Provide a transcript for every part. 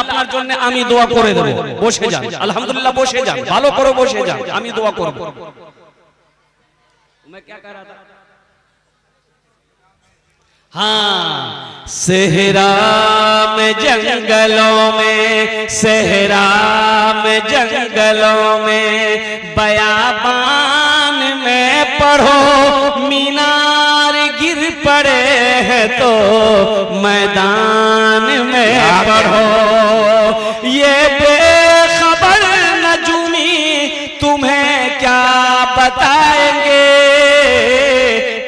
আপনার জন্য আমি দোয়া করে দেব। বসে যান, আলহামদুলিল্লাহ বসে যান, ভালো করে বসে যান, আমি দোয়া করব। मैं क्या कह रहा था? हाँ, सहरा में जंगलों में, सहरा में जंगलों में, बयाबान में पढ़ो, मीनार गिर पड़े हैं तो मैदान में पढ़ो। ये बेखबर नजूमी तुम्हें क्या बताएंगे,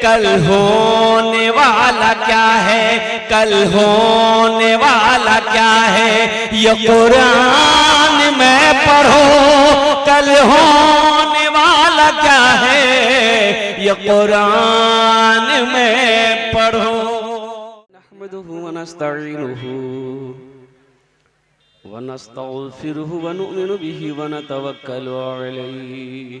कल होने वाला क्या है, कल होने वाला क्या है, ये कुरान में पढ़ो, कल होने वाला क्या है, ये कुरान में पढ़ो। नहमदुहु व नस्तईनुहु व नस्तगफिरुहु व नु'मिनु बिहि व नतवक्कलु अलैहि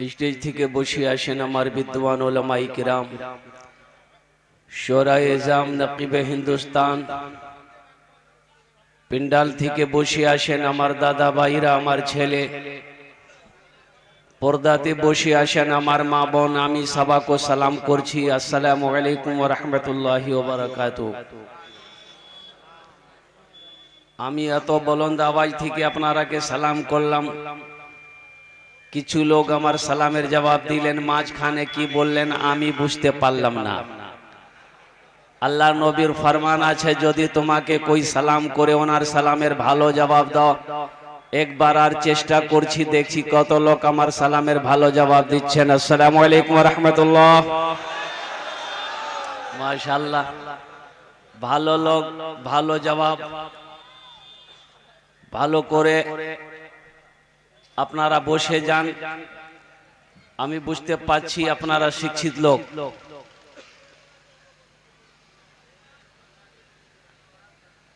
স্টেজ থেকে বসে আসেন আমার বিদ্বান ওলামায়ে কিরাম, শোরায়ে জাম, নকিবে হিন্দুস্তান। পিন্ডাল থেকে বসে আসেন আমার দাদা ভাইরা, আমার ছেলে। পর্দাতে বসে আসেন আমার মা বোন। আমি সবাইকে সালাম করছি, আসসালামু আলাইকুম ওয়া রাহমাতুল্লাহি ওয়া বারাকাতুহু। আমি এত বুলন্দ আওয়াজ থেকে আপনারাকে সালাম করলাম, কিছু লোক আমার সালামের জবাব দিলেন, মাঝখানে কি বললেন আমি বুঝতে পারলাম না। আল্লাহ নবীর ফরমান আছে, যদি তোমাকে কই সালাম করে ওনার সালামের ভালো জবাব দাও। একবার আর চেষ্টা করছি, দেখছি কত লোক আমার সালামের ভালো জবাব দিচ্ছেন। আসসালামু আলাইকুম ওয়া রাহমাতুল্লাহ। মাশাআল্লাহ, ভালো লোক, ভালো জবাব। ভালো করে আপনারা বসে যান। আমি বুঝতে পারছি আপনারা শিক্ষিত লোক।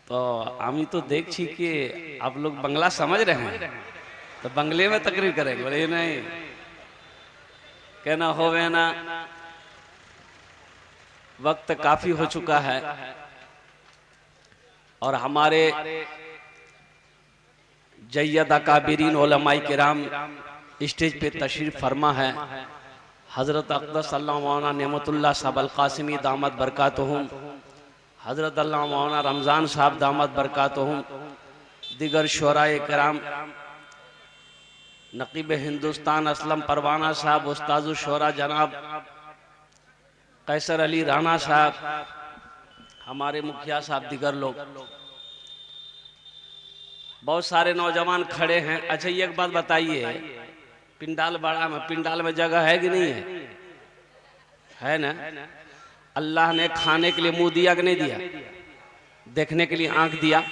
तो আমি तो देखी कि आप लोग बंगला समझ रहे हैं, तो बंगले में तकरीर करेंगे। बोले नहीं, कहना होवे ना, वक्त काफी हो चुका है और हमारे जय्यद अकाबिरीन उलमाए किराम स्टेज पे तशरीफ फरमा है। हजरत अक़दस अल्लाह मौलाना नेमतुल्लाह साहब अल कासिमी दामद बरकातहुम, हजरत अल्लाह मौलाना रमज़ान साहब दामद बरकातहुम, दिगर शोराए किराम, नकीब हिंदुस्तान असलम परवाना साहब, उस्ताजुल शोरा जनाब कैसर अली राणा साहब, हमारे मुखिया साहब, दिगर लोग, बहुत सारे नौजवान खड़े हैं। अच्छा ये एक बात बताइए, पिंडाल बड़ा में, पिंडाल में जगह है कि नहीं है? है ना? अल्लाह ने खाने के लिए मुंह दिया कि नहीं दिया? देखने के लिए आंख दिया,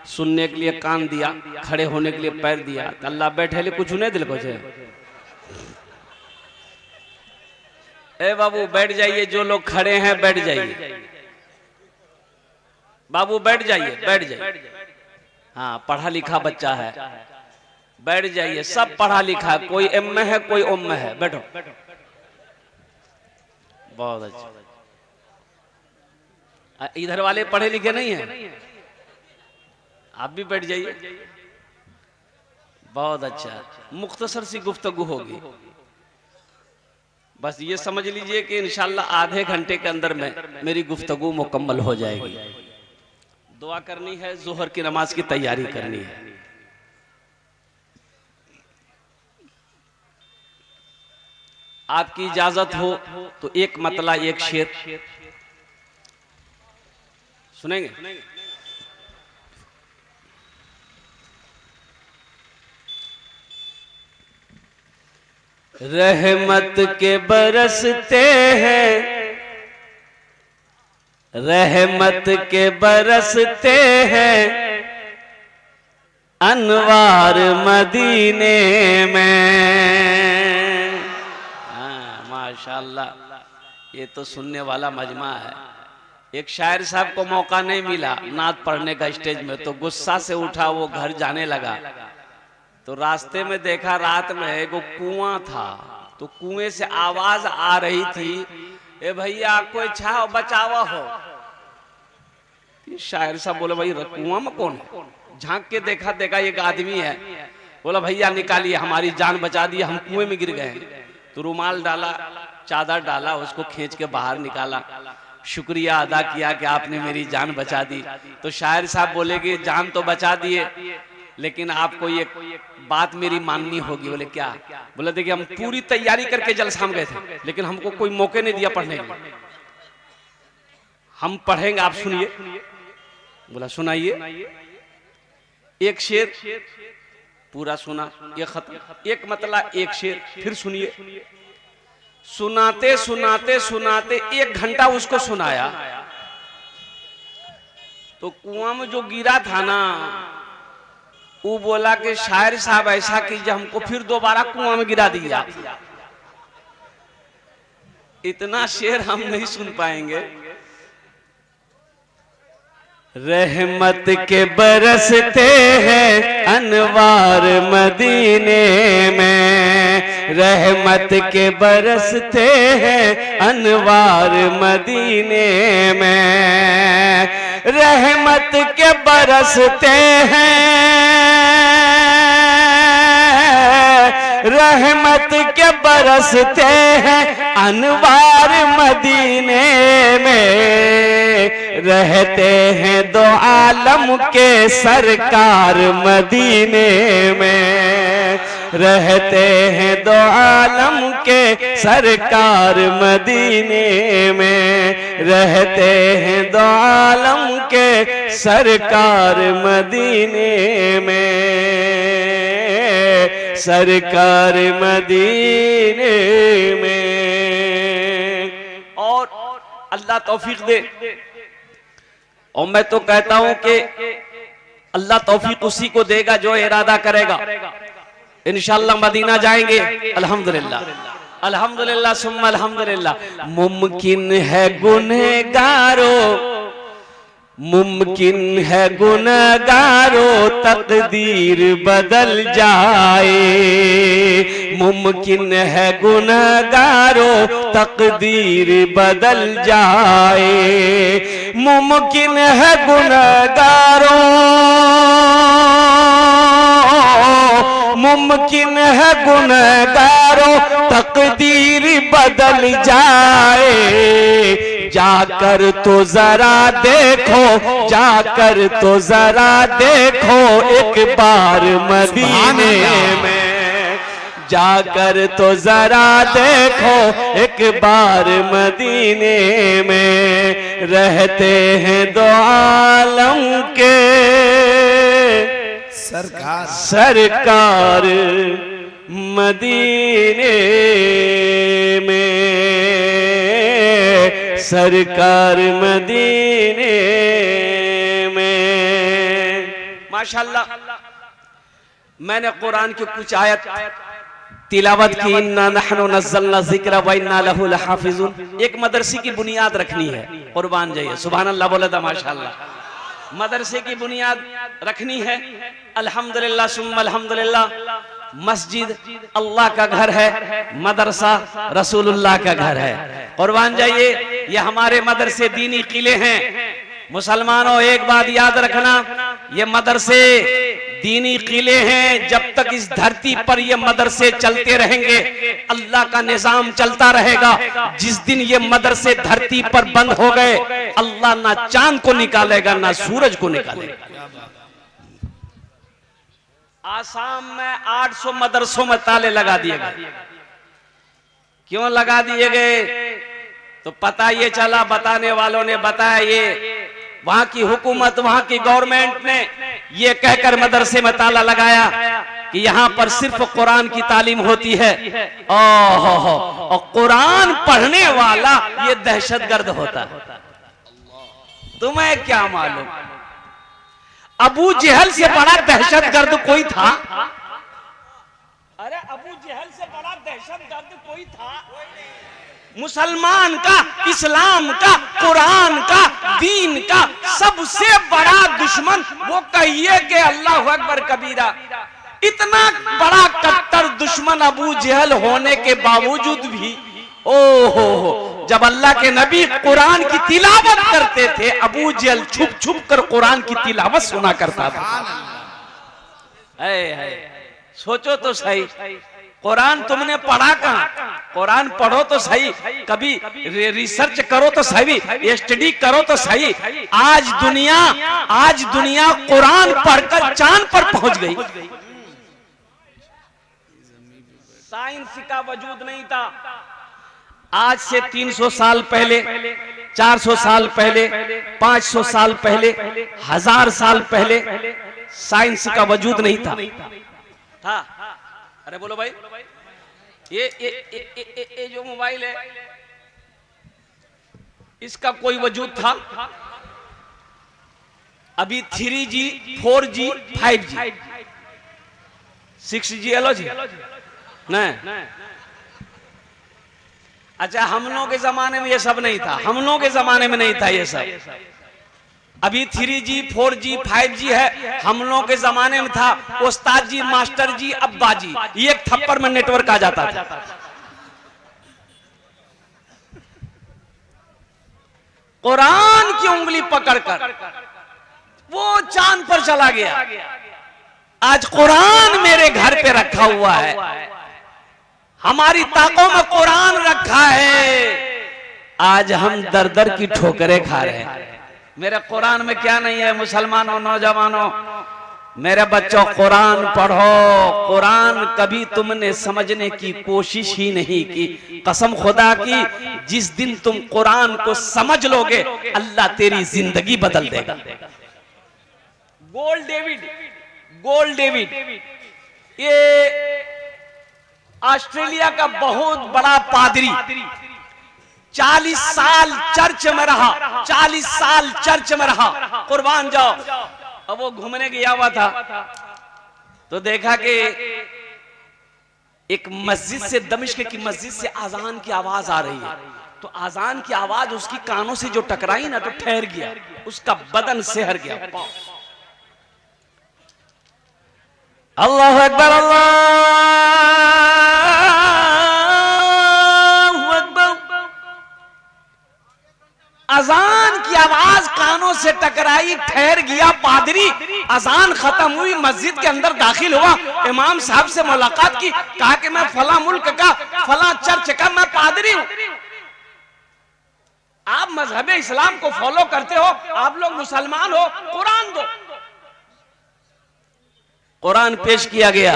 सुनने के लिए कान दिया, खड़े होने के लिए पैर दिया। अल्लाह बैठे ले कुछ नहीं दिल को छे। ए बाबू बैठ जाइए, जो लोग खड़े हैं बैठ जाइए, बाबू बैठ जाइए, बैठ जाइए। हाँ पढ़ा लिखा बच्चा है, बैठ जाइए, सब पढ़ा लिखा है, कोई एम में है कोई ओम में है, बैठो। बहुत अच्छा। इधर वाले पढ़े लिखे नहीं हैं, आप भी बैठ जाइए। बहुत अच्छा, मुख्तसर सी गुफ्तगू होगी। बस ये समझ लीजिए कि इंशाल्लाह आधे घंटे के अंदर में मेरी गुफ्तगू मुकम्मल हो जाएगी। दुआ करनी है, जोहर की नमाज की तैयारी करनी है। आपकी इजाजत हो तो एक मतला एक शेर सुनेंगे। रहमत के बरसते हैं, रहमत के बरसते हैं अनवार मदीने में। हाँ माशाल्लाह, ये तो सुनने वाला मजमा है। एक शायर साहब को मौका नहीं मिला नात पढ़ने का स्टेज में, तो गुस्सा से उठा, वो घर जाने लगा तो रास्ते में देखा रात में एक कुआं था, तो कुएं से आवाज आ रही थी, ए भैया कोई छाओ बचावा हो। शायर साहब बोले भाई कुआं में कौन है? झांक के देखा, देखा एक आदमी है। बोला भैया निकालिए, हमारी जान बचा दी, हम कुएं में गिर गए। तो रुमाल डाला, चादर डाला, उसको खींच के बाहर निकाला, शुक्रिया अदा किया कि आपने मेरी जान बचा दी। तो शायर साहब बोले कि जान तो बचा दिए, लेकिन आपको ये बात मेरी माननी होगी। बोले क्या? बोले देखिए हम पूरी तैयारी करके जलसा में गए थे, लेकिन हमको कोई मौके नहीं दिया पढ़ने के। हम पढ़ेंगे, आप सुनिए। बोला सुनाइए। एक शेर पूरा सुना, एक खत्म, एक मतला एक शेर, फिर सुनिए। सुनाते सुनाते सुनाते 1 घंटा उसको सुनाया। तो कुआं में जो गिरा था ना, वो बोला कि शायर साहब ऐसा कीजिए, हमको फिर दोबारा कुआं में गिरा दिया। इतना शेर हम नहीं सुन पाएंगे। रहमत के बरसते हैं अनवार मदीने में, रहमत के बरसते हैं अनवार मदीने में, रहमत के बरसते हैं, रहमत के बरसते हैं अनवार मदीने में, रहते हैं दो आलम के सरकार मदीने में, रहते हैं दो आलम के सरकार मदीने में, रहते हैं दो आलम के सरकार मदीने में, सरकार मदीने में। और अल्लाह तौफीक दे। और मैं तो कहता हूं कि अल्लाह तौफीक उसी को देगा जो इरादा करेगा। इंशाअल्लाह मदीना जाएंगे, अल्हम्दुलिल्लाह, अल्हम्दुलिल्लाह सुम्मा अल्हम्दुलिल्लाह। मुमकिन है गुनहगारों, मुमकिन है गुनहगारों तकदीर बदल जाए, मुमकिन है गुनहगारों तकदीर बदल जाए, मुमकिन है गुनहगारों, मुमकिन है गुनहगारों तकदीर बदल जाए, जाकर तो जरा देखो, जाकर तो जरा देखो एक बार मदीने में, जाकर तो जरा देखो एक बार मदीने में रहते हैं दो आलम के सरकार मदीने में, सरकार मदीने में। माशाल्लाह मैंने कुरान की कुछ आयत तिलावत की। इन्ना नहनु नज़्ज़लना ज़िक्रा व इन्ना लहु लहाफ़िज़ून। एक मदरसे की बुनियाद रखनी है, कुर्बान जाइए, सुभान अल्लाह बोले तो माशाल्लाह। मदरसे की बुनियाद रखनी है, अल्हम्दुलिल्लाह सुम्मा अल्हम्दुलिल्लाह। मस्जिद अल्लाह का घर है, मदरसा रसूलुल्लाह का घर है, कुर्बान जाइए। ये हमारे मदरसे दीनी किले हैं। मुसलमानों एक बात याद रखना, ये मदरसे दीनी किले हैं। जब तक इस धरती पर ये मदरसे चलते रहेंगे अल्लाह का निजाम चलता रहेगा। जिस दिन ये मदरसे धरती पर बंद हो गए अल्लाह ना चांद को निकालेगा ना सूरज को निकालेगा। आसाम में 800 मदरसों में ताले लगा दिए गए। क्यों लगा दिए गए? तो पता ये चला, बताने वालों ने बताया, ये वहां की हुकूमत, वहां की गवर्नमेंट ने ये कहकर मदरसे में ताला लगाया कि यहाँ पर सिर्फ कुरान की तालीम होती है। और कुरान पढ़ने वाला ये दहशतगर्द होता है। तुम्हें क्या मालूम अबू जहल से बड़ा दहशतगर्द कोई था? अरे अबू जहल से बड़ा दहशतगर्द कोई था? मुसलमान का, इस्लाम का, कुरान का, दीन का सबसे बड़ा दुश्मन वो कहिए कि अल्लाह अकबर कबीरा। इतना बड़ा कट्टर दुश्मन अबू जहल होने के बावजूद भी ओहो, जब अल्लाह के नबी कुरान की तिलावत करते थे अबू जहल छुप छुप कर कुरान की तिलावत सुना करता था। सोचो तो सही, कुरान तुमने पढ़ा कहां? कुरान पढ़ो तो सही, कभी रिसर्च करो तो सही, स्टडी करो तो सही। आज दुनिया कुरान पढ़कर चांद पर पहुंच गई। साइंस का वजूद नहीं था। आज से 300 साल पहले, 400 साल पहले, 500 साल पहले, 1000 साल पहले साइंस का वजूद नहीं था। अरे बोलो भाई, ये जो मोबाइल है इसका कोई वजूद था? अभी 3G, 4G, 5G, 6G LOG नहीं। अच्छा, हम लोगों के जमाने में ये सब नहीं था, हम लोगों के जमाने में नहीं था ये सब। अभी 3G, 4G, 5G है, हम लोगों के जमाने में था उस्ताद जी, मास्टर जी, अब्बा जी, एक थप्पड़ में नेटवर्क आ जाता था। कुरान की उंगली पकड़कर वो चांद पर चला गया। आज कुरान मेरे घर पे रखा हुआ है, हमारी ताकों में कुरान रखा है। आज हम दर दर की ठोकरें खा रहे हैं। मेरे कुरान में क्या नहीं है? मुसलमानों, नौजवानों, मेरे बच्चों, कुरान पढ़ो। कुरान कभी तुमने समझने की कोशिश ही नहीं की। कसम खुदा की, जिस दिन तुम कुरान को समझ लोगे अल्लाह तेरी जिंदगी बदल देगा। गोल्ड डेविड ये ऑस्ट्रेलिया का बहुत बड़ा पादरी, 40 साल चर्च में रहा, 40 साल चर्च में रहा, कुर्बान जाओ। अब वो घूमने गया हुआ था तो देखा कि एक मस्जिद से, दमिश्क की मस्जिद से अजान की आवाज आ रही है। तो अजान की आवाज उसकी कानों से जो टकराई ना तो ठहर गया, उसका बदन सिहर गया। अल्लाह अकबर, अजान की आवाज कानों से टकराई, ठहर गया। पादरी, अजान खत्म हुई, मस्जिद के अंदर दाखिल हुआ, इमाम साहब से मुलाकात की, कहा कि मैं फला मुल्क का, फला चर्च का मैं पादरी हूं। आप मजहब इस्लाम को फॉलो करते हो, आप लोग मुसलमान हो, कुरान दो। कुरान पेश किया गया।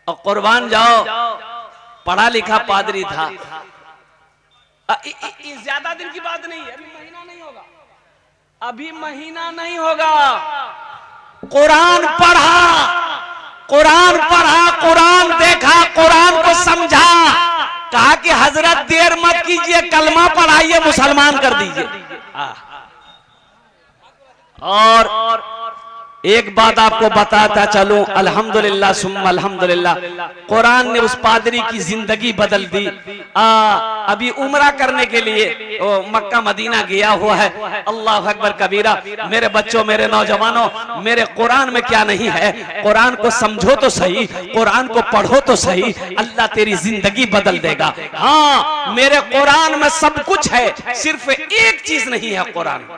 और कुर्बान जाओ, पढ़ा लिखा पादरी था। ज्यादा दिन की बात नहीं है, अभी महीना नहीं होगा, अभी महीना नहीं होगा। कुरान पढ़ा, कुरान पढ़ा, कुरान देखा, कुरान को समझा, कहा कि हजरत देर मत कीजिए, कलमा पढ़ाइए, मुसलमान कर दीजिए। और एक बात आपको बताता चलूं, अल्हम्दुलिल्लाह सुम्मा अल्हम्दुलिल्लाह, कुरान ने उस पादरी की जिंदगी बदल दी। अभी उम्रा करने के लिए वो मक्का मदीना गया हुआ है। अल्लाह अकबर कबीरा। मेरे बच्चों, मेरे नौजवानों, मेरे कुरान में क्या नहीं है, कुरान को समझो तो सही, कुरान को पढ़ो तो सही, अल्लाह तेरी जिंदगी बदल देगा। हाँ, मेरे कुरान में सब कुछ है, सिर्फ एक चीज नहीं है कुरान में,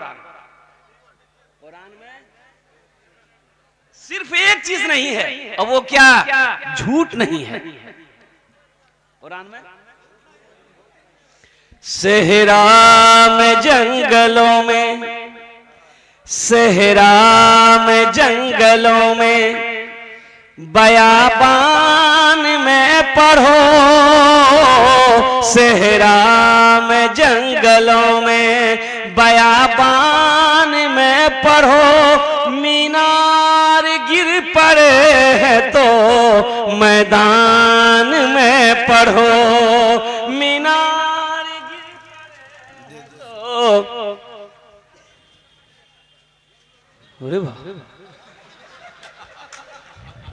सिर्फ एक चीज नहीं है, और वो क्या? झूठ नहीं है कुरान में। सहरा में जंगलों में, सहरा में जंगलों में, बयाबान में पढ़ो, सहरा में जंगलों में, बयाबान में पढ़ो, मीनार गिर पड़े है तो मैदान में पढ़ो, मीनार गिर पड़े तो। अरे वाह,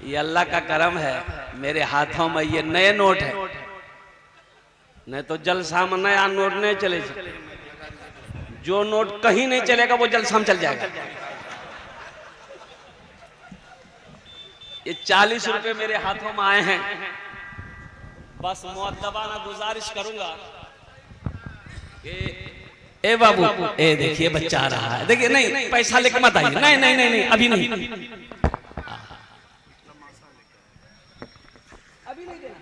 ये अल्लाह का करम है, मेरे हाथों में ये नए नोट है, नहीं तो जलसा में नया नोट नहीं चले। जो नोट कहीं नहीं चलेगा वो जलसा में चल जाएगा। ये 40 रुपए मेरे हाथों में आए हैं, बस मुअद्दबाना गुजारिश करूंगा कि ए बाबू, ए देखिए बच्चा आ रहा है, देखिए नहीं पैसा लेके मत आइए, नहीं नहीं नहीं नहीं, अभी नहीं, अभी नहीं देना।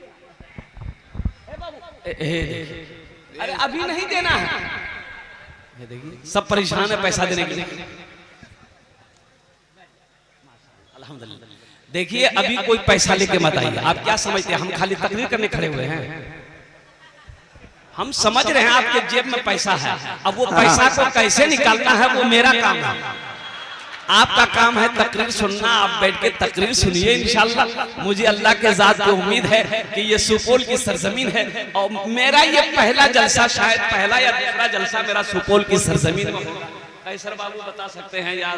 ए बाबू, अरे अभी नहीं देना है, देखिए सब परेशान है पैसा देने के लिए। अल्हम्दुलिल्लाह। देखिए अभी कोई पैसा लेके मत आइए। आप क्या समझते हैं हम खाली तकरीर करने खड़े हुए हैं? हम समझ रहे हैं आपके जेब में पैसा है, अब वो पैसा को कैसे निकालना है वो मेरा काम है। आपका काम है तकरीर सुनना, आप बैठ के तकरीर सुनिए इंशाअल्लाह। मुझे अल्लाह के ज़ात पे उम्मीद है कि ये सुपौल की सरजमीन है और मेरा ये पहला जलसा, शायद पहला या दूसरा जलसा मेरा सुपौल की सरजमीन में होगा। कैसर बाबू बता सकते हैं या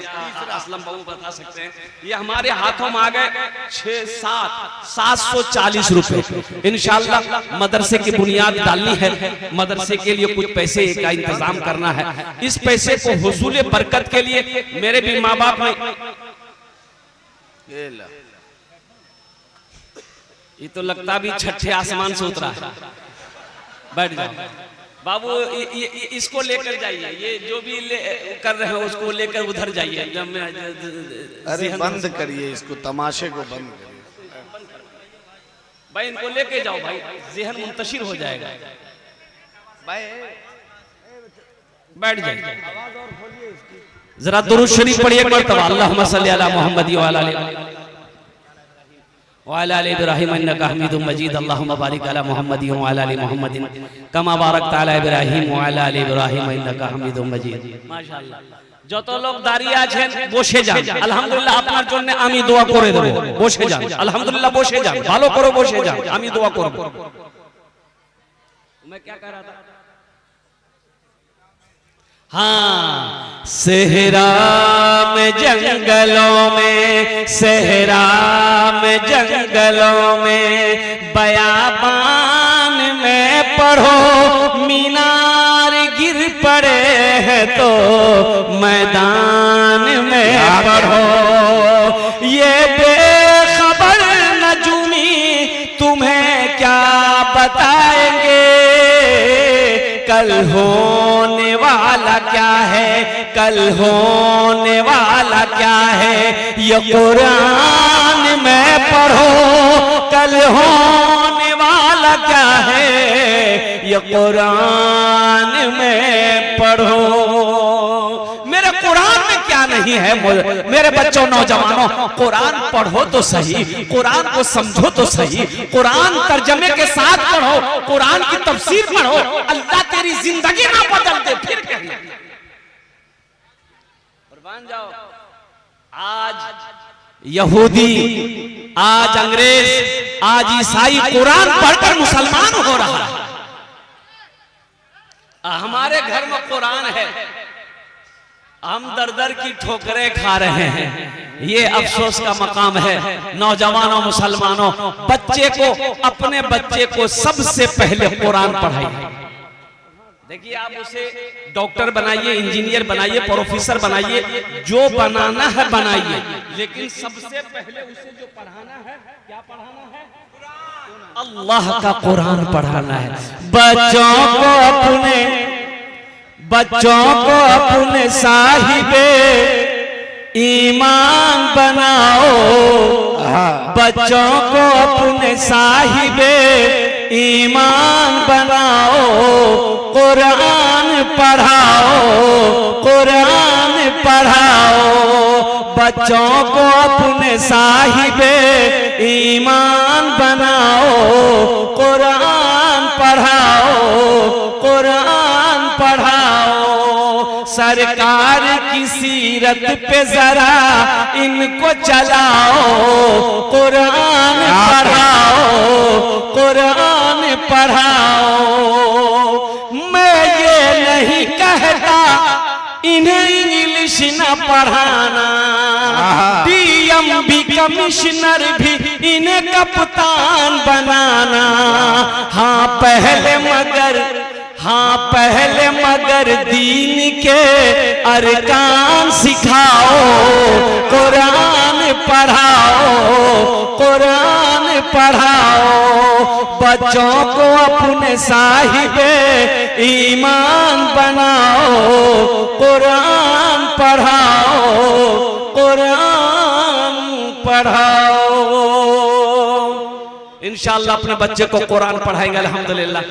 असलम बाबू बता सकते हैं। ये हमारे हाथों में आ गए 740 रुपए। इंशाअल्लाह मदरसे की बुनियाद डालनी है, मदरसे के लिए कुछ पैसे का इंतजाम करना है। इस पैसे को हुसूल बरकत के लिए मेरे भी माँ बाप ने, ये तो लगता भी छठे आसमान से उतरा है। बैठ जाओ बाबू, इसको लेकर जाइए, ये जो भी कर रहे हैं उसको लेकर उधर जाइए। अरे बंद करिए इसको, तमाशे को बंद करिए भाई, इनको लेके जाओ भाई, ज़हन मुंतशिर हो जाएगा भाई। बैठ जाइए, जरा दुरूद शरीफ पढ़िए एक मरतबा, अल्लाहुम्मा सल्ली अला मुहम्मद व अला आलि इब्राहीम इन्नका हमीदुम मजीद, अल्लाहुम्मा बारिक अला मुहम्मद व अला आलि मुहम्मदिन कमा बारकता अला इब्राहीम व अला आलि इब्राहीम इन्नका हमीदुम मजीद। माशाআল্লাহ। যত লোক দাঁড়িয়ে আছেন বসে যান, আলহামদুলিল্লাহ আপনার জন্য আমি দোয়া করে দেব। বসে যান, আলহামদুলিল্লাহ বসে যান, ভালো করে বসে যান, আমি দোয়া করব। मैं क्या कह रहा था? हाँ, सहरा में जंगलों में, सहरा में जंगलों में, बयाबान में पढ़ो, मीनार गिर पड़े है तो मैदान में पढ़ो। ये बेखबर नजूमी तुम्हें क्या बताएंगे, कल होने वाला क्या है, कल होने वाला क्या है, ये कुरान में पढ़ो, कल होने वाला क्या है, ये कुरान में पढ़ो। मेरे कुरान में क्या नहीं है। मेरे बच्चों नौजवानों, कुरान पढ़ो तो सही, कुरान को समझो तो सही, कुरान तर्जमे के साथ पढ़ो, कुरान की तफसीर पढ़ो। अल्लाह तेरी जिंदगी ना बदल दे फिर कहना। कुर्बान जाओ। आज यहूदी, आज अंग्रेज, आज ईसाई कुरान पढ़कर मुसलमान हो रहा है। हमारे घर में कुरान है, हम दर दर की ठोकरें खा रहे हैं। ये अफसोस का मकाम है। नौजवानों, मुसलमानों, बच्चे को, अपने बच्चे को सबसे पहले कुरान पढ़ाइए। देखिए, आप उसे डॉक्टर बनाइए, इंजीनियर बनाइए, प्रोफेसर बनाइए, जो बनाना है बनाइए, लेकिन सबसे पहले उसे जो पढ़ाना है, क्या पढ़ाना है? अल्लाह का कुरान पढ़ाना है। बच्चों को अपने साहिबे ईमान बनाओ, बच्चों को अपने साहिबे ईमान बनाओ, कुरान पढ़ाओ, कुरान पढ़ाओ। बच्चों को अपने साहिबे ईमान बनाओ, कुरान पढ़ाओ, कुरान पढ़ाओ। सरकार की सीरत पे जरा इनको चलाओ, कुरान पढ़ाओ, कुरान पढ़ाओ। मैं ये नहीं कहता इन्हें इंग्लिश न पढ़ाना, डीएम भी, कमिश्नर भी, इन्हें कप्तान बनाना। हाँ पहले मगर दीन के अरकान सिखाओ, कुरान पढ़ाओ, कुरान पढ़ाओ। बच्चों को अपने साहिबे ईमान बनाओ, कुरान पढ़ाओ, कुरान पढ़ाओ। इंशाअल्लाह अपने बच्चे को कुरान पढ़ाएंगे अल्हम्दुलिल्लाह।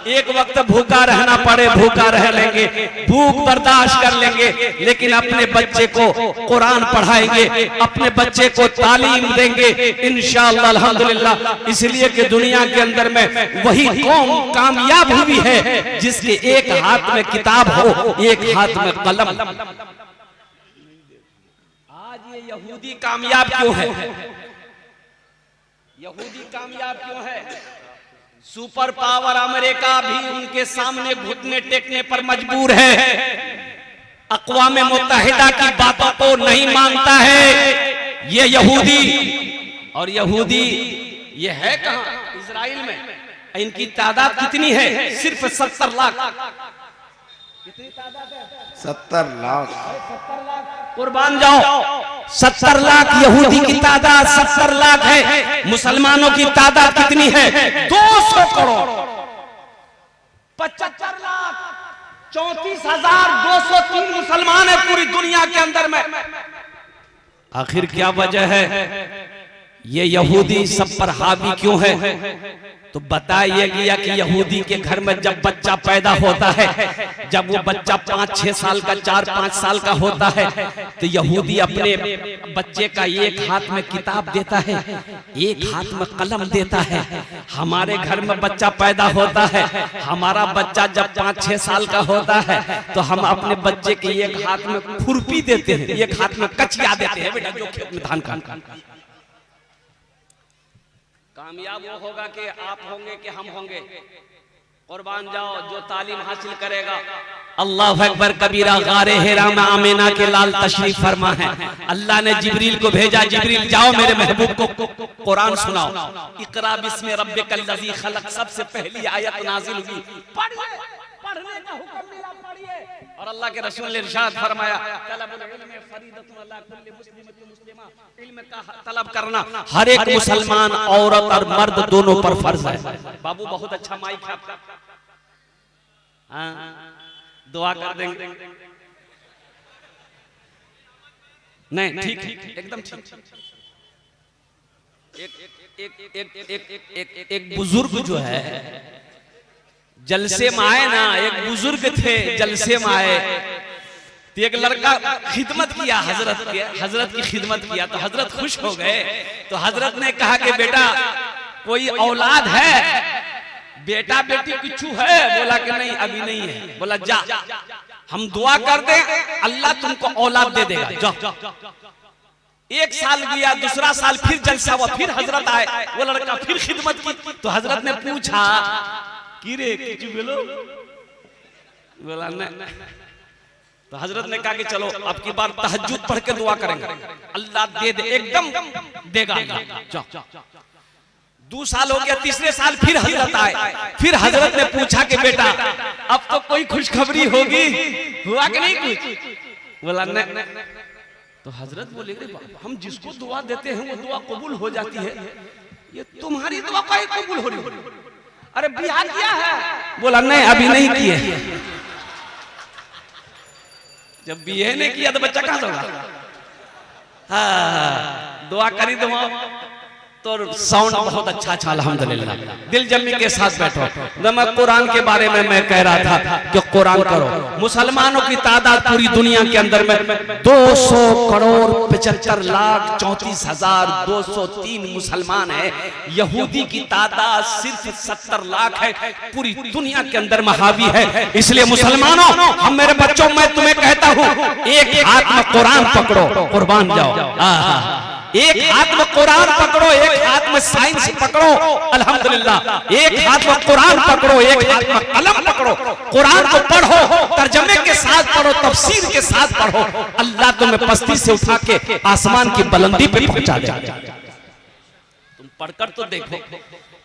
एक वक्त भूखा रहना पड़े, भूखा रह लेंगे, भूख बर्दाश्त कर लेंगे, लेकिन अपने बच्चे को कुरान पढ़ाएंगे, अपने बच्चे को तालीम देंगे इंशाअल्लाह अल्हम्दुलिल्लाह। इसलिए कि दुनिया के अंदर में वही कौम कामयाब हुई है जिसके एक हाथ में किताब हो, एक हाथ में कलम। आज ये यहूदी कामयाब क्यों है? यहूदी कामयाब क्यों है? सुपर पावर अमेरिका भी उनके सामने घुटने टेकने पर मजबूर है, अक़वाम मुत्तहिदा की बातों को नहीं मानता है ये यहूदी। और यहूदी ये है कहां? इजराइल में। इनकी तादाद कितनी है? सिर्फ 70 लाख। कितनी तादाद है? 70 लाख। कुर्बान जाओ, 70 लाख यहूदी की तादाद 70 लाख है। मुसलमानों की तादाद कितनी है? 200 करोड़। 75 लाख 34,203 मुसलमान है पूरी दुनिया के अंदर में। आखिर क्या वजह है? ये यहूदी सब पर हावी क्यों है? तो बताया गया कि यहूदी के घर में जब बच्चा पैदा होता है, जब वो बच्चा 5-6 साल का, 4-5 साल का होता है, तो यहूदी अपने बच्चे का एक हाथ में किताब देता है, एक हाथ में कलम देता है। हमारे घर में बच्चा पैदा होता है, हमारा बच्चा जब 5-6 साल का होता है तो हम अपने बच्चे के एक हाथ में खुरपी देते हैं, एक हाथ में कचिया देते हैं, बेटा जो खेत में धान का। कामयाब वो होगा कि आप होंगे कि हम होंगे? कुर्बान जाओ, जो तालीम हासिल करेगा। अल्लाह अकबर कबीरा। गारे हिरा में आमीना के लाल तशरीफ फरमा है। अल्लाह ने जिब्रील को भेजा, जिब्रील जाओ मेरे महबूब को कुरान सुनाओ। इकरा बिस्मि रब्बिकल लज़ी खलक, सबसे पहली आयत नाजिल हुई। पढ़िए, पढ़ने का हुक्म मिला, पढ़िए। और अल्लाह के रसूल ने इरशाद फरमाया, तलबुल इल्म फरीदतुन अला कुल्ली मुस्लिमतिन मुस्लिमा, इल्म का तलब करना हर एक मुसलमान औरत और मर्द दोनों पर फर्ज है। बाबू बहुत अच्छा माइक है, दुआ कर देंगे। नहीं ठीक, एकदम ठीक। एक बुजुर्ग जो है जलसे में आए ना, एक बुजुर्ग थे जलसे में आए, तो एक लड़का खिदमत किया हजरत की खिदमत किया तो हजरत खुश हो गए। तो हजरत ने कहा कि बेटा कोई औलाद है, बेटा बेटी कुछ है? बोला कि नहीं अभी नहीं है। बोला जा हम दुआ कर दे अल्लाह तुमको औलाद दे देगा, जाओ। एक साल गया, दूसरा साल फिर जलसा हुआ, फिर हजरत आए, वो लड़का फिर खिदमत की। तो हजरत ने पूछा कि रे कुछ बोलो? बोला नहीं। तो हजरत ने कहा कि चलो अब की बार तहज्जुद पढ़ के दुआ करेंगे, अल्लाह दे दे, एकदम देगा, जाओ। 2 साल हो गया, तीसरे साल फिर हजरत आए। फिर हजरत ने पूछा कि बेटा अब तो कोई खुशखबरी होगी, हुआ कि नहीं कुछ? बोला नहीं। तो हजरत बोले हम जिसको दुआ देते हैं वो दुआ कबूल हो जाती है, ये तुम्हारी दुआ कहीं कबूल हो रही? अरे ब्याह किया है? बोला नहीं अभी नहीं किए। जब बीए नहीं किया तो बच्चा कहां से होगा? हाँ, दुआ करी तो तो साउंड बहुत अच्छा था अल्हम्दुलिल्लाह। दिल जमी के साथ बैठो। मैं कुरान के बारे में मैं कह रहा था कि कुरान करो। मुसलमानों की तादाद पूरी दुनिया के अंदर में 200 करोड़ 75 लाख 34,203 मुसलमान है। यहूदी की तादाद सिर्फ 70 लाख है, पूरी दुनिया के अंदर में हावी है। इसलिए मुसलमानों, हम मेरे बच्चों मैं तुम्हें कहता हूँ एक हाथ में कुरान पकड़ो, कुर्बान जाओ। एक हाथ में कुरान पकड़ो, एक हाथ में साइंस पकड़ो, अल्हम्दुलिल्लाह। एक हाथ में कुरान पकड़ो, एक हाथ में कलम पकड़ो। कुरान को पढ़ो, तर्जमे के साथ पढ़ो, तफसीर के साथ पढ़ो। अल्लाह तुम्हें पस्ती से उठा के आसमान की बुलंदी पे पहुंचा देगा। तुम पढ़कर तो देखो,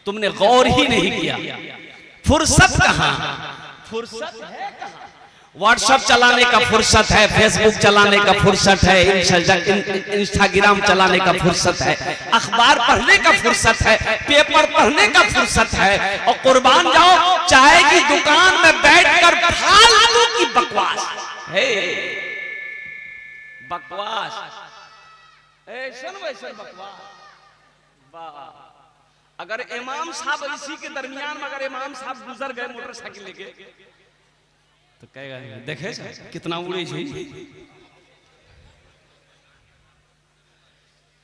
तुमने गौर ही नहीं किया। फुर्सत कहां? फुर्सत है कहां? व्हाट्सएप चलाने का फुर्सत है, फेसबुक चलाने का फुर्सत है, इंस्टाग्राम चलाने का फुर्सत है, अखबार पढ़ने का फुर्सत है, पेपर पढ़ने का फुर्सत है। और कुर्बान जाओ चाय की दुकान में बैठकर फालतू की बकवास है, बकवास ऐसन वैसन बकवास। अगर इमाम साहब इसी के दरमियान में अगर इमाम साहब गुजर गए मोटरसाइकिल लेके तो कहेगा देखे कितना उड़े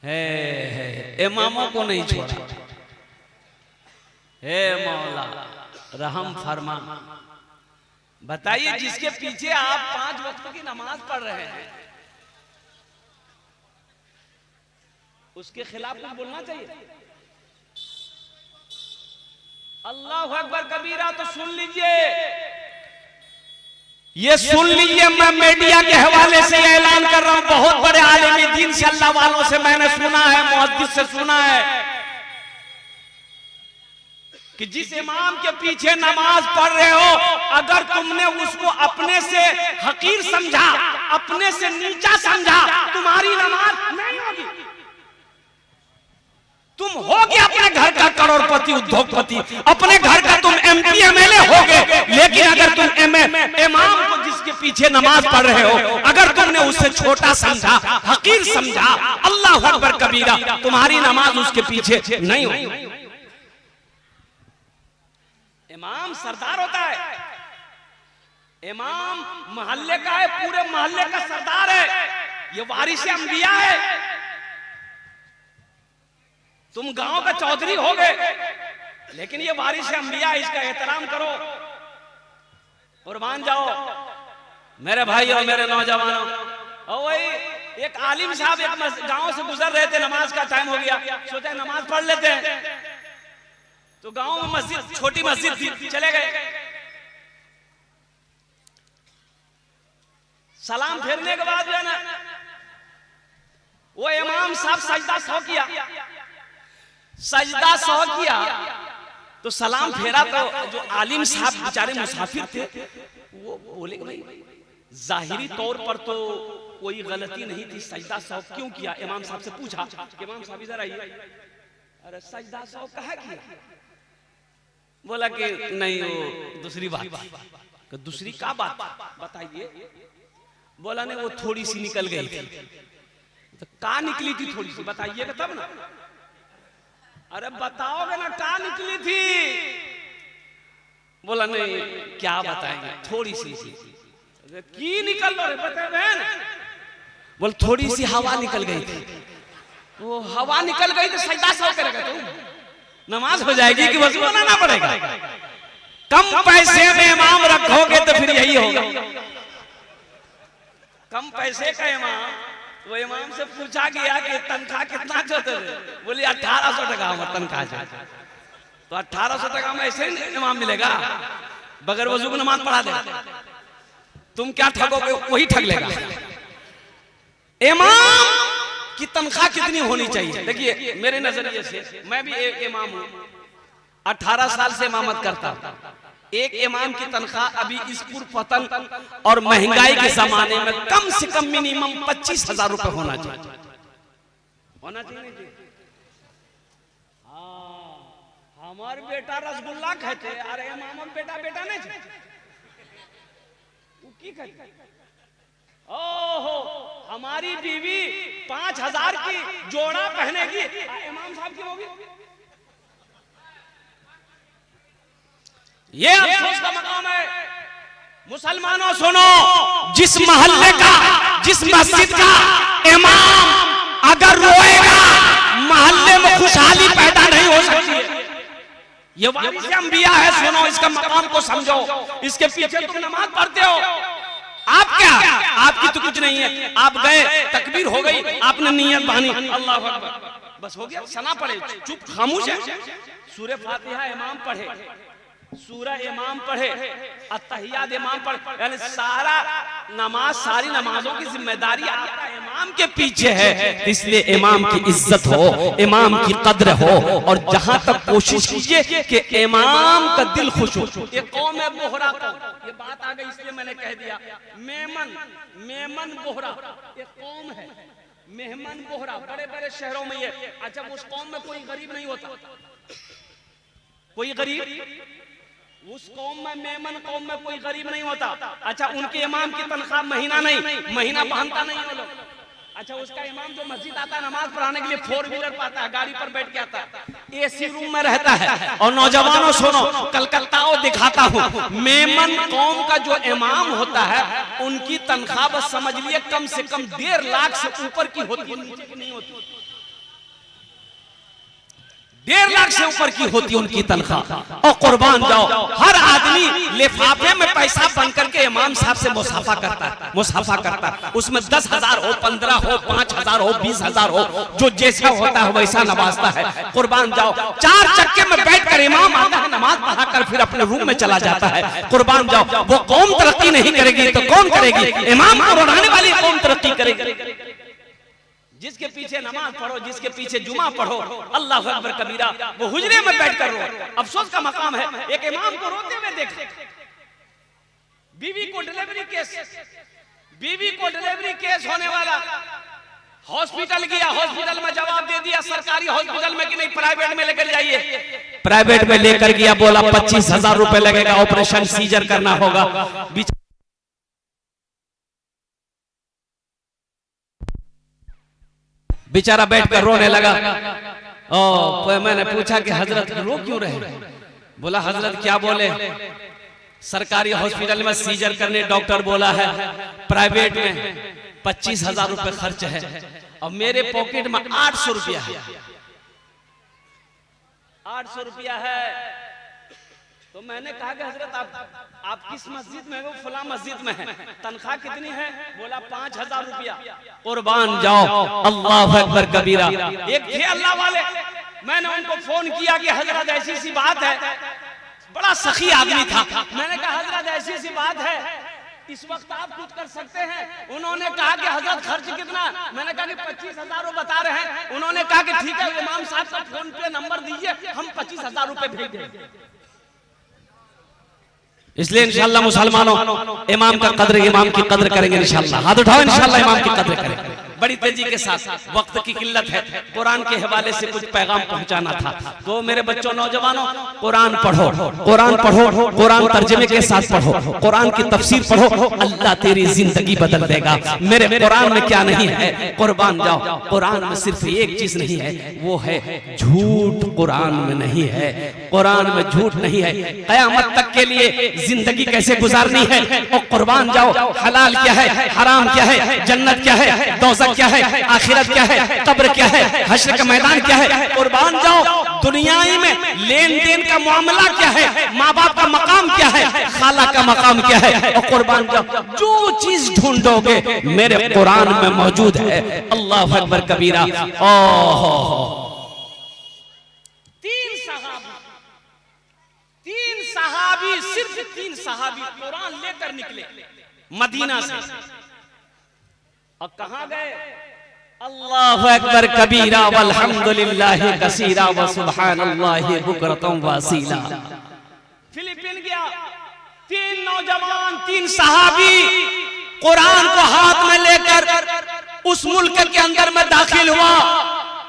है। इमामों को नहीं छोड़ा, हे मौला रहम फरमा। बताइए जिसके पीछे आप 5 वक्त की नमाज पढ़ रहे हैं उसके खिलाफ कुछ बोलना चाहिए? अल्लाह अकबर कबीरा। तो सुन लीजिए, ये सुन लीजिए, मैं मीडिया के हवाले से ऐलान कर रहा हूं, बहुत बड़े आलिम दीन से अल्लाह वालों से मैंने सुना है, मुहद्दिस से सुना है कि जिस इमाम के पीछे नमाज पढ़ रहे हो, अगर तुमने उसको अपने से हकीर समझा, अपने से नीचा समझा, तुम्हारी नमाज नहीं होगी। तुम होगे अपने घर का करोड़पति उद्योगपति, अपने घर का तुम MP MLA होगे, लेकिन अगर तुम इमाम को जिसके पीछे नमाज पढ़ रहे हो अगर तुमने उसे छोटा समझा, हकीर समझा, अल्लाह अकबर कबीरा, तुम्हारी नमाज उसके पीछे नहीं होगी। इमाम सरदार होता है, इमाम मोहल्ले का है, पूरे मोहल्ले का सरदार है, ये वारिस अंबिया है। तुम गांव का चौधरी हो गए, लेकिन ये वारिस अंबिया, इसका एहतराम करो, कुर्बान जाओ मेरे भाई और मेरे नौजवानों। और वही एक आलिम साहब एक गांव से गुजर रहे थे, नमाज का टाइम हो गया, सोचे नमाज पढ़ लेते हैं। तो गांव में मस्जिद, छोटी मस्जिद थी, चले गए। सलाम फेरने के बाद जो है ना, वो इमाम साहब सजदा सौ किया, सजदा 100 किया तो सलाम फेरा। तो जो आलिम साहब बेचारे मुसाफिर थे वो बोले भाई जाहिरी तौर पर तो कोई गलती नहीं थी, सजदा 100 क्यों किया? इमाम साहब से पूछा कि इमाम साहब इधर आइए, अरे सजदा 100 कहाँ किया? बोला कि नहीं वो दूसरी बात। दूसरी क्या बात बताइए? बोला नहीं वो थोड़ी सी निकल गई थी। तो कहाँ निकली थी थोड़ी सी? बताइएगा तब ना। अरे बताओगे ना कहाँ निकली थी? बोला नहीं क्या बताएंगे, थोड़ी सी। की निकल लो बता बहन। बोल थोड़ी सी हवा निकल गई थी। वो हवा निकल गई तो सजदा सो करेगा तू, नमाज हो जाएगी कि वजू बनाना पड़ेगा? कम पैसे में इमाम रखोगे तो फिर यही होगा। कम पैसे का इमाम, वो इमाम से पूछा गया कि तनख्वाह कितना चाहते थे? बोली 1800 टका हमारा तनख्वाह। तो 1800 टका में ऐसे इमाम मिलेगा? बगैर वजू की नमाज पढ़ा दे, तुम क्या ठगोगे? वही ठग लेगा। इमाम की तनख्वाह कितनी होनी चाहिए? देखिए मेरे नजरिए से, मैं भी एक इमाम हूं, 18 साल से इमामत करता हूं। एक इमाम की तनख्वाह अभी इस पूर्वपतन और महंगाई के जमाने में कम से कम मिनिमम 25,000 रुपए होना चाहिए। होना चाहिए। हमारे बेटा रसगुल्ला खाते, अरे इमाम बेटा बेटा नहीं खाते। ओहो, हमारी बीवी 5,000 की जोड़ा पहनेगी, इमाम साहब की होगी। ये अफसोस का मकाम है। मुसलमानों सुनो, जिस मोहल्ले का, जिस मस्जिद का इमाम अगर रोएगा, मोहल्ले में खुशहाली पैदा नहीं हो सकती है। ये वारिस अंबिया है। सुनो, इसका मकाम को समझो। इसके पीछे तुम नमाज पढ़ते हो, आप क्या, आपकी तो कुछ नहीं है। आप गए, तकबीर हो गई, आपने नियत बानी, अल्लाह अकबर, बस हो गया। सना पढ़े, चुप खामोश है। सूरह फातिहा इमाम पढ़े, सूरह इमाम पढ़े, अत्तहियात इमाम पढ़े, यानी सारा नमाज, सारी नमाजों की जिम्मेदारी आपका इमाम के पीछे है। इसलिए इमाम की इज्जत हो, इमाम की कद्र हो, और जहां तक कोशिश कीजिए कि इमाम का दिल खुश हो। ये कौम है बोहरा कौम, ये बात आ गई इसलिए मैंने कह दिया। मेमन बोहरा ये कौम है, मेहमान बोहरा बड़े बड़े शहरों में ये। अच्छा, उस कौम में कोई गरीब नहीं होता, कोई गरीब उस कौम में, मेमन कौम में कोई गरीब नहीं होता। अच्छा, उनके इमाम की तनख्वाह महीना नहीं, महीना बांधता नहीं वो लोग। अच्छा, उसका इमाम जो मस्जिद आता है नमाज पढ़ाने के लिए 4 व्हीलर पाता है, गाड़ी पर बैठ के आता है, एसी रूम में रहता है। और नौजवानों सुनो, कलकत्ता दिखाता हूँ, मेमन कौम का जो इमाम होता है उनकी तनख्वाह बस समझ लिए कम से कम 1.5 लाख से ऊपर की होती है, नीचे की नहीं होती। 1.5 लाख से ऊपर की होती है उनकी तनख्वाह। और कुर्बान जाओ, हर आदमी लिफाफे में पैसा बन करके इमाम साहब से मुसाफा करता है। उसमें 10,000 हो, 15 हो, 5,000 हो, 20,000 हो, जो जैसा होता है वैसा नवाजता है। कुर्बान जाओ, 4 चक्के में बैठकर इमाम आता है, नमाज पढ़ाकर फिर अपने रूम में चला जाता है। कुर्बान जाओ, वो कौम तरक्की नहीं करेगी तो कौन करेगी? इमाम को बढ़ाने वाली कौम तरक्की करेगी। जिसके पीछे नमाज पढ़ो, जिसके पीछे जुमा पढ़ो, अल्लाह अकबर कबीरा, वो हुजरे में बैठकर रो। अफसोस का मकाम है, एक इमाम को रोते हुए देख, बीवी को डिलीवरी केस होने वाला, हॉस्पिटल गया, हॉस्पिटल में जवाब दे दिया सरकारी हॉस्पिटल में कि नहीं, प्राइवेट में लेकर जाइए। प्राइवेट में लेकर गया, बोला 25,000 रुपए लगेगा, ऑपरेशन सीजर करना होगा। बेचारा बैठकर रोने लगा। मैंने पूछा कि हजरत रो क्यों रहे? बोला हजरत क्या बोले, सरकारी हॉस्पिटल में सीजर करने डॉक्टर बोला है, प्राइवेट में 25,000 रुपए खर्च है, और मेरे पॉकेट में 800 रुपया है। 800 रुपया है। तो मैंने कहा कि हजरत आप किस मस्जिद में हो? फला मस्जिद में है। तनख्वाह कितनी है? बोला 5,000 रुपया। कुर्बान जाओ, अल्लाह अकबर कबीरा। एक थे अल्लाह वाले, मैंने उनको फोन किया कि हजरत ऐसी सी बात है, बड़ा सखी आदमी था। मैंने कहा हजरत ऐसी सी बात है, इस वक्त आप कुछ कर सकते हैं? उन्होंने कहा कि हजरत खर्च कितना? मैंने कहा कि 25,000 बता रहे हैं। उन्होंने कहा कि ठीक है, इमाम साहब का फोन पे नंबर दीजिए, हम 25,000 रुपए भेज देंगे। इसलिए इंशाअल्लाह मुसलमानों, इमाम का कद्र, इमाम की कद्र करेंगे इंशाअल्लाह। हाथ उठाओ, इंशाअल्लाह इमाम की कद्र करेंगे। बड़ी तेजी के साथ, वक्त की किल्लत है, कुरान के हवाले से कुछ पैगाम पहुंचाना था। तो मेरे बच्चों, नौजवानों, कुरान पढ़ो, कुरान पढ़ो, कुरान तर्जुमे के साथ पढ़ो, कुरान की तफसीर पढ़ो, अल्लाह तेरी जिंदगी बदल देगा। मेरे कुरान में क्या नहीं है, कुर्बान जाओ, कुरान में सिर्फ एक चीज नहीं है, वो है झूठ। कुरान में नहीं है, कुरान में झूठ नहीं है। क़यामत तक के लिए जिंदगी कैसे गुजारनी है, और कुर्बान जाओ, हलाल क्या है, हराम क्या है, जन्नत क्या है, दोज़ख क्या है, आखिरत क्या है, कब्र क्या है, हश्र का मैदान क्या है, कुर्बान जाओ। दुनिया में लेन देन का मामला क्या है, माँ बाप का मकाम क्या है, खाला का मकाम क्या है, और कुर्बान जाओ, जो चीज ढूंढोगे मेरे कुरान में मौजूद है। अल्लाह अकबर कबीरा। ओहो, तीन सहाबी, सिर्फ 3 सहाबी कुरान लेकर निकले मदीना से, और कहां गए? अल्लाहु अकबर कबीरा वल्हम्दुलिल्लाहि कसीरा व सुब्हानल्लाहि बुकरतम व असीला। फिलिपीन गया, 3 नौजवान, 3 सहाबी कुरान को हाथ में लेकर उस मुल्क के अंदर में दाखिल हुआ।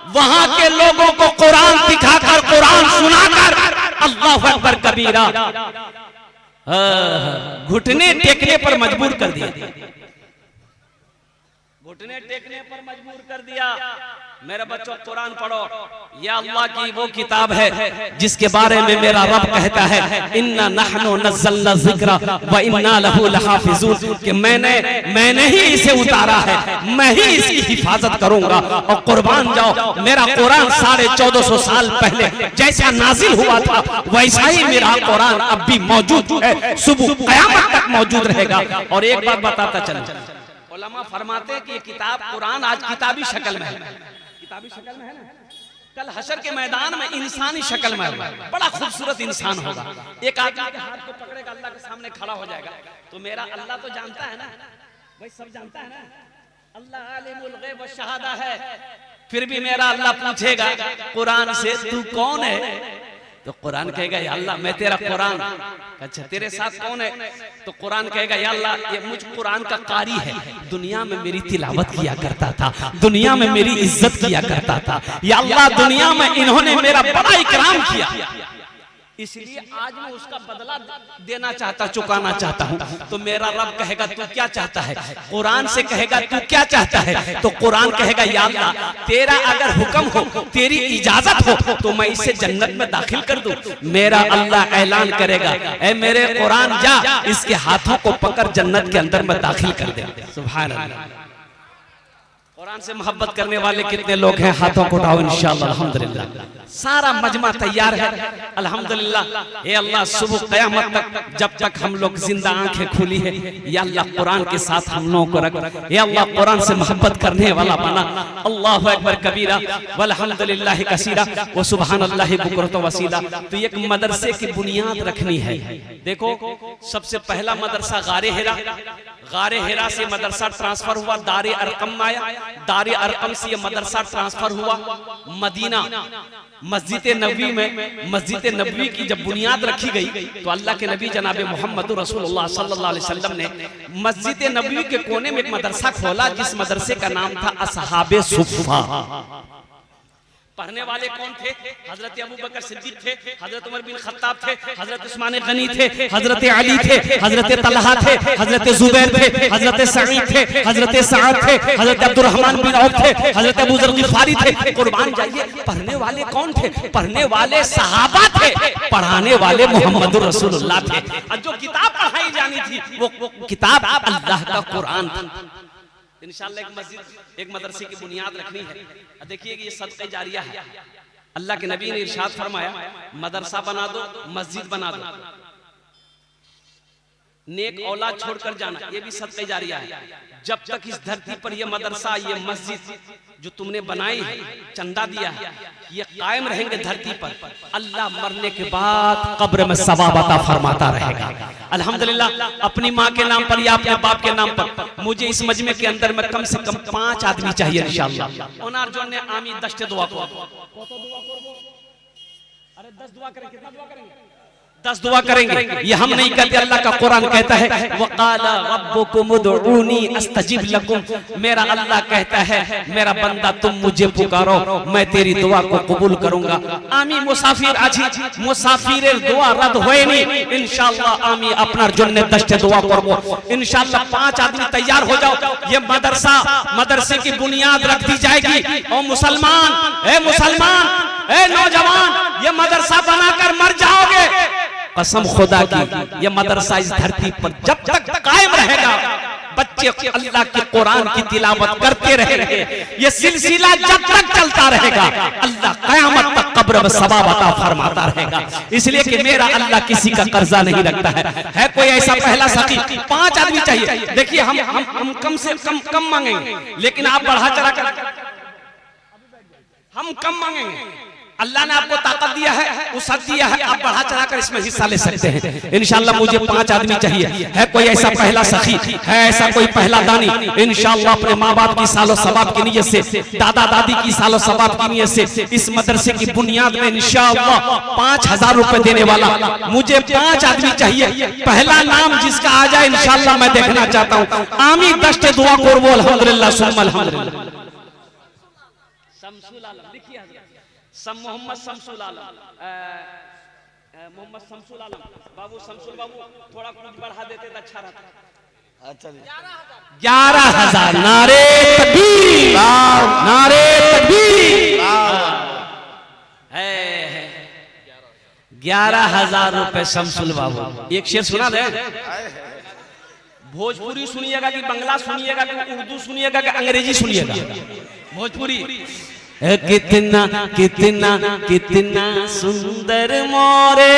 वहां के लोगों को कुरान दिखाकर, कुरान सुनाकर, अल्लाहु अकबर कबीरा, घुटने टेकने पर मजबूर कर दिया, घुटने टेकने पर मजबूर कर दिया। मेरे बच्चों, कुरान पढ़ो, यह अल्लाह की वो किताब है जिसके बारे में मेरा रब कहता है, इन्ना नहनु नज़्ज़लना ज़िक्रा व इन्ना लहू लहाफ़िज़ून, कि मैंने ही इसे उतारा है, मैं ही इसकी हिफाजत करूंगा। और कुर्बान जाओ, मेरा कुरान 1450 साल पहले जैसा नाजिल हुआ था, वैसा ही मेरा कुरान अब भी मौजूद है, सुबह क़यामत तक मौजूद रहेगा। और एक बात बताता चलूं, उलमा फरमाते हैं कि ये किताब कुरान आज किताबी शक्ल में है, किताबी शक्ल में है ना, कल हशर के मैदान में इंसानी शक्ल में है, बड़ा खूबसूरत इंसान होगा। एक आदमी के हाथ को पकड़ेगा, अल्लाह के सामने खड़ा हो जाएगा। तो मेरा अल्लाह तो जानता है ना भाई, सब जानता है ना, अल्लाह आलिमुल गैब व शहादा है। फिर भी मेरा अल्लाह पूछेगा कुरान से, तू कौन है? तो कुरान कहेगा, या अल्लाह मैं तेरा कुरान। अच्छा, तेरे साथ कौन है? तो कुरान कहेगा, या अल्लाह ये मुझ कुरान का कारी है, दुनिया में मेरी तिलावत किया करता था, दुनिया में मेरी इज्जत किया करता था, या अल्लाह दुनिया में इन्होंने मेरा बड़ा इकराम किया, इसलिए आज मैं उसका बदला देना चाहता, चुकाना चाहता हूँ। तो मेरा रब कहेगा, तू क्या चाहता है? कुरान से कहेगा, तू क्या चाहता है? तो कुरान कहेगा, या अल्लाह तेरा अगर हुक्म हो, तेरी इजाजत हो, तो मैं इसे जन्नत में दाखिल कर दूं। मेरा अल्लाह ऐलान करेगा, ऐ मेरे कुरान, जा इसके हाथों को पकड़ जन्नत के अंदर में दाखिल कर दे। सुभान अल्लाह। कुरान से मोहब्बत करने वाले कितने लोग हैं? हाथों को उठाओ इंशाअल्लाह। अल्हम्दुलिल्लाह, सारा मजमा तैयार है अल्हम्दुलिल्लाह। हे अल्लाह, सुबह क़यामत तक जब तक हम लोग जिंदा आंखें खुली है, या अल्लाह कुरान के साथ हम लोगों को रख, या अल्लाह कुरान से मोहब्बत करने वाला बना। अल्लाहु अकबर कबीरा वल्हम्दुलिल्लाहि कसीरा व सुब्हानल्लाहि बुकरतम व असीला। तो एक मदरसे की बुनियाद रखनी है। देखो, सबसे पहला मदरसा गारे हिरा, गारे हिरा से मदरसा ट्रांसफर हुआ दारे अरकम आया, दारे अरकम से ये मदरसा ट्रांसफर हुआ मदीना। मस्जिद नबवी में, मस्जिद नबवी की जब बुनियाद रखी गई, तो अल्लाह के नबी जनाब मोहम्मद रसूलुल्लाह सल्लल्लाहु अलैहि वसल्लम ने मस्जिद नबवी के कोने में एक मदरसा खोला, जिस मदरसे का नाम था असहाबे सुफ़्फ़ा। पढ़ने वाले कौन थे? हजरत अबू बकर सिद्दीक थे, हजरत उमर बिन खत्ताब थे, हजरत उस्मान गनी थे, हजरत अली थे, हजरत तलहा थे, हजरत जुबैर थे, हजरत सईद थे, हजरत सअद थे, हजरत अब्दुर्रहमान बिन औफ थे, हजरत अबू ज़र गिफ़ारी थे। कुर्बान जाइए, पढ़ने वाले कौन थे? पढ़ने वाले सहाबा थे, पढ़ाने वाले मोहम्मद रसूलुल्लाह थे। और जो किताब पढ़ाई जानी थी, वो किताब अल्लाह का कुरान था। इंशाअल्लाह एक मस्जिद, एक मदरसे की बुनियाद रखनी है। देखिए ये सदक़े जारिया है। अल्लाह के नबी ने इरशाद फरमाया, मदरसा बना दो, मस्जिद बना दो, नेक औलाद छोड़कर जाना, ये भी सदक़े जारिया है। जब तक इस धरती पर ये मदरसा, ये मस्जिद जो तुमने बनाई है, चंदा दिया है, ये कायम रहेंगे धरती पर, अल्लाह मरने के बाद कब्र में सवाब अता फरमाता रहेगा। अल्हम्दुलिल्लाह, अपनी माँ के नाम पर या अपने बाप के नाम पर मुझे इस मजमे के अंदर में कम से कम 5 आदमी चाहिए इंशाअल्लाह। ओनार जोन ने आमी 10 दुआ को, अरे 10 दुआ करें, कितना दुआ करेंगे? 10 दुआ करेंगे, ये हम नहीं कहते, अल्लाह का कुरान कहता है वक़ाला रब्बुकुम उदऊनी अस्तजिब लकुम, मेरा अल्लाह कहता है मेरा बंदा तुम मुझे पुकारो मैं तेरी दुआ को कबूल करूंगा। आमी मुसाफिर আজি मुसाफिरेर दुआ रद्द হয়নি, इंशाअल्लाह आमी আপনার জন্য 10টা दुआ করব इंशाअल्लाह। 5 आदमी तैयार हो जाओ, ये मदरसे की बुनियाद रख दी जाएगी। ओ मुसलमान, ए नौजवान, ये मदरसा बनाकर मर जाओगे, कसम खुदा की ये मदरसा इस धरती पर जब तक कायम रहेगा, बच्चे अल्लाह के कुरान की तिलावत करते रहेंगे, ये सिलसिला जब तक चलता रहेगा, अल्लाह कयामत तक कब्र में सवाब अता फरमाता रहेगा। इसलिए कि मेरा अल्लाह किसी का कर्जा नहीं रखता है कोई ऐसा पहला सखी 5 आदमी चाहिए। देखिए हम कम से कम मांगेंगे, लेकिन आप बढ़ा चढ़ा कर हम कम मांगेंगे। अल्लाह ने आपको ताकत दिया है, वसअत दिया है, आप बढ़ा चढ़ाकर इसमें हिस्सा ले सकते हैं। इंशाअल्लाह मुझे 5 आदमी चाहिए। है कोई ऐसा पहला सखी, है ऐसा कोई पहला दानी, इंशाअल्लाह अपने माँ बाप की सालो सवाब की नीयत से, दादा दादी की सालो सवाब की नीयत से इस मदरसे की बुनियाद में इंशाअल्लाह 5000 रुपए देने वाला मुझे 5 आदमी चाहिए। पहला नाम जिसका आ जाए इंशाअल्लाह मैं देखना चाहता हूँ। आमी 10 दुआ करबो अल्हम्दुलिल्लाह सुम्मा अल्हम्दुलिल्लाह। शमसुल आलम लिखिए, मोहम्मद शमसुल आलम, मोहम्मद शमसुल आलम बाबू, शमसुल बाबू थोड़ा कुछ बढ़ा देते तो अच्छा रहता। अच्छा 11,000 नारे तकबीर, नारे तकबीर। 11,000 रुपए शमसुल बाबू। एक शेर सुना दे, भोजपुरी सुनिएगा कि बंगला सुनिएगा कि उर्दू सुनिएगा कि अंग्रेजी सुनिएगा? भोजपुरी। कितना कितना कितना सुंदर मोरे,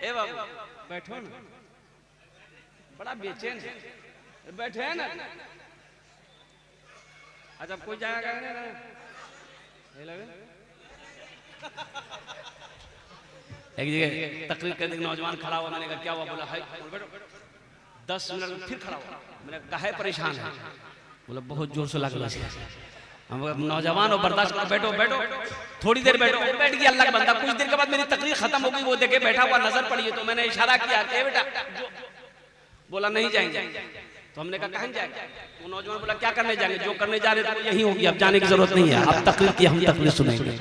ए बाबू बैठो ना, बड़ा बेचैन बैठे हैं ना। अच्छा कोई जाएगा ना, एक जगह तकरीर करने के नौजवान खड़ा हुआ, मैंने कहा क्या हुआ? बोला है 10 मिनट फिर खड़ा हुआ, मैंने कहा है परेशान है? बोला बहुत जोर से लग रहा है। हम नौजवान और बर्दाश्त कर, बैठो बैठो थोड़ी देर बैठो। बैठ गया अल्लाह का बंदा। कुछ देर के बाद मेरी तकरीर खत्म हो गई, वो देखे बैठा हुआ नजर पड़ी है, तो मैंने इशारा किया कि बेटा, बोला नहीं जाएंगे। तो हमने कहा कहाँ जाएंगे? वो नौजवान बोला क्या करने जाएंगे? जो करने जा रहे थे वो यही होगी, अब जाने की जरूरत नहीं है, अब तकरीर की हम तकरीर सुनेंगे।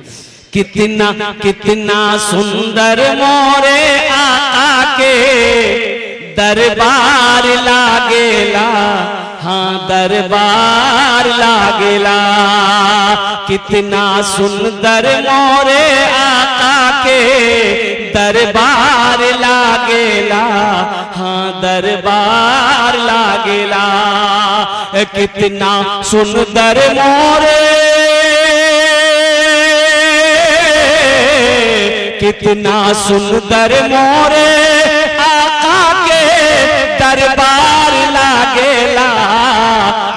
कितना कितना सुंदर मोरे आका के दरबार लागेला, हाँ दरबार लागेला। कितना सुंदर मोरे आका के दरबार लागेला, हाँ दरबार लागेला। कितना सुंदर मोरे, कितना सुंदर मोरे आका के दरबार लागेला।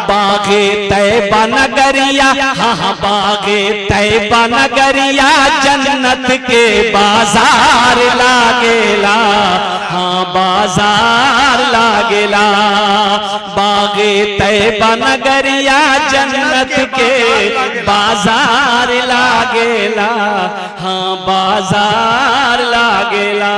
बागे तैबा नगरिया, हाँ बागे तैबा नगरिया जन्नत के बाजार लागेला, हाँ बाजार लागेला। बागे तैबा नगरिया जन्नत के बाजार लागेला, हाँ बाजार लागेला।